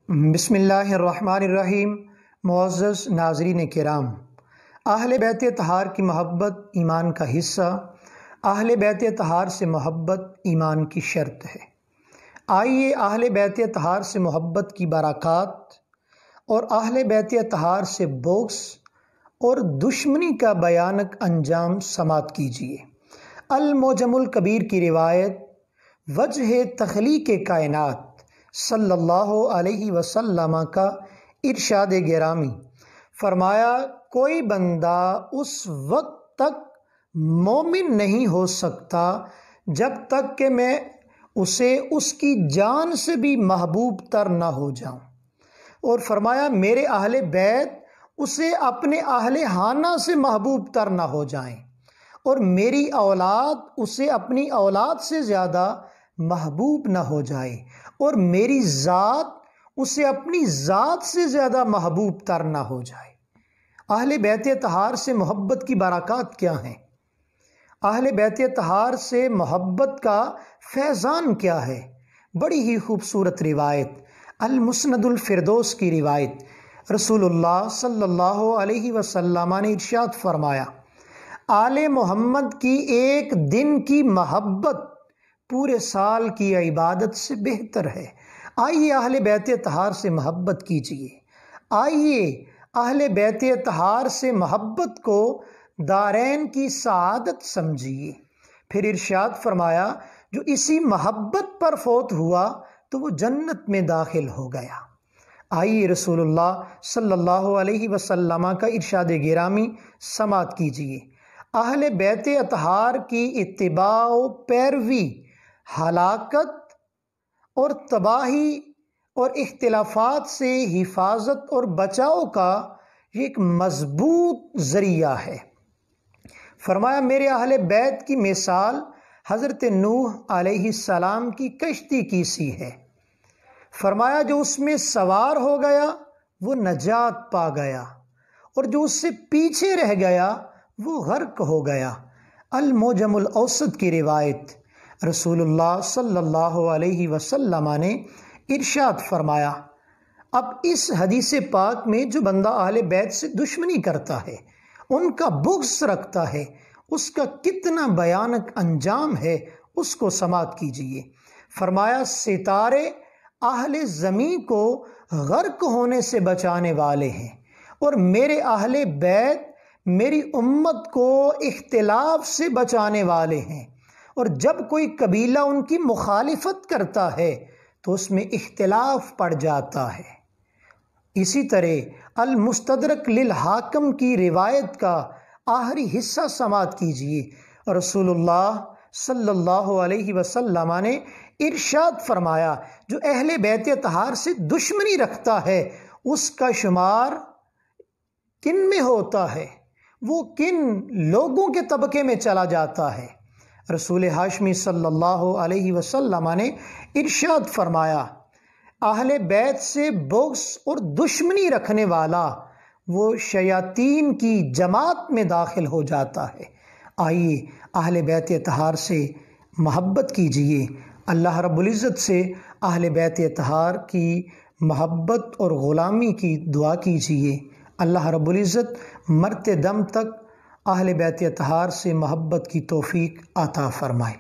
بسم اللہ الرحمن الرحیم۔ معزز ناظرین کرام، اہل بیت اطہار کی محبت ایمان کا حصہ، اہل بیت اطہار سے محبت ایمان کی شرط ہے۔ آئیے اہل بیت اطہار سے محبت کی برکات اور اہل بیت اطہار سے بغض اور دشمنی کا بیانک انجام سماعت کیجیے۔ المعجم الکبیر کی روایت وجہ تخلیق کائنات صلی اللہ علیہ وسلم کا ارشاد گرامی فرمایا، کوئی بندہ اس وقت تک مومن نہیں ہو سکتا جب تک کہ میں اسے اس کی جان سے بھی محبوب تر نہ ہو جاؤں، اور فرمایا میرے اہل بیت اسے اپنے اہل خانہ سے محبوب تر نہ ہو جائیں، اور میری اولاد اسے اپنی اولاد سے زیادہ محبوب نہ ہو جائے، اور میری ذات اسے اپنی ذات سے زیادہ محبوب تر نہ ہو جائے۔ اہل بیت اطہار سے محبت کی برکات کیا ہیں؟ اہل بیت اطہار سے محبت کا فیضان کیا ہے؟ بڑی ہی خوبصورت روایت، المسند الفردوس کی روایت، رسول اللہ صلی اللہ علیہ وسلم نے ارشاد فرمایا، آل محمد کی ایک دن کی محبت پورے سال کی عبادت سے بہتر ہے۔ آئیے اہل بیت اطہار سے محبت کیجیے، آئیے اہل بیت اطہار سے محبت کو دارین کی سعادت سمجھیے۔ پھر ارشاد فرمایا، جو اسی محبت پر فوت ہوا تو وہ جنت میں داخل ہو گیا۔ آئیے رسول اللہ صلی اللہ علیہ وسلم کا ارشاد گرامی سماعت کیجیے، اہل بیت اطہار کی اتباع و پیروی ہلاکت اور تباہی اور اختلافات سے حفاظت اور بچاؤ کا یہ ایک مضبوط ذریعہ ہے۔ فرمایا میرے اہل بیت کی مثال حضرت نوح علیہ السلام کی کشتی کی سی ہے۔ فرمایا جو اس میں سوار ہو گیا وہ نجات پا گیا، اور جو اس سے پیچھے رہ گیا وہ غرق ہو گیا۔ المعجم الاوسط کی روایت، رسول اللہ صلی اللہ علیہ وسلم نے ارشاد فرمایا، اب اس حدیث پاک میں جو بندہ اہل بیت سے دشمنی کرتا ہے، ان کا بغض رکھتا ہے، اس کا کتنا بھیانک انجام ہے، اس کو سماعت کیجیے۔ فرمایا ستارے اہل زمین کو غرق ہونے سے بچانے والے ہیں، اور میرے اہل بیت میری امت کو اختلاف سے بچانے والے ہیں، اور جب کوئی قبیلہ ان کی مخالفت کرتا ہے تو اس میں اختلاف پڑ جاتا ہے۔ اسی طرح المستدرک للحاکم کی روایت کا آخری حصہ سماعت کیجیے، رسول اللہ صلی اللہ علیہ وسلم نے ارشاد فرمایا، جو اہل بیت اطہار سے دشمنی رکھتا ہے اس کا شمار کن میں ہوتا ہے، وہ کن لوگوں کے طبقے میں چلا جاتا ہے۔ رسول ہاشمی صلی اللہ علیہ وسلم نے ارشاد فرمایا، اہل بیت سے بغض اور دشمنی رکھنے والا وہ شیاطین کی جماعت میں داخل ہو جاتا ہے۔ آئیے اہل بیت اطہار سے محبت کیجیے، اللہ رب العزت سے اہل بیت اطہار کی محبت اور غلامی کی دعا کیجیے۔ اللہ رب العزت مرتے دم تک اہل بیت اطہار سے محبت کی توفیق عطا فرمائے۔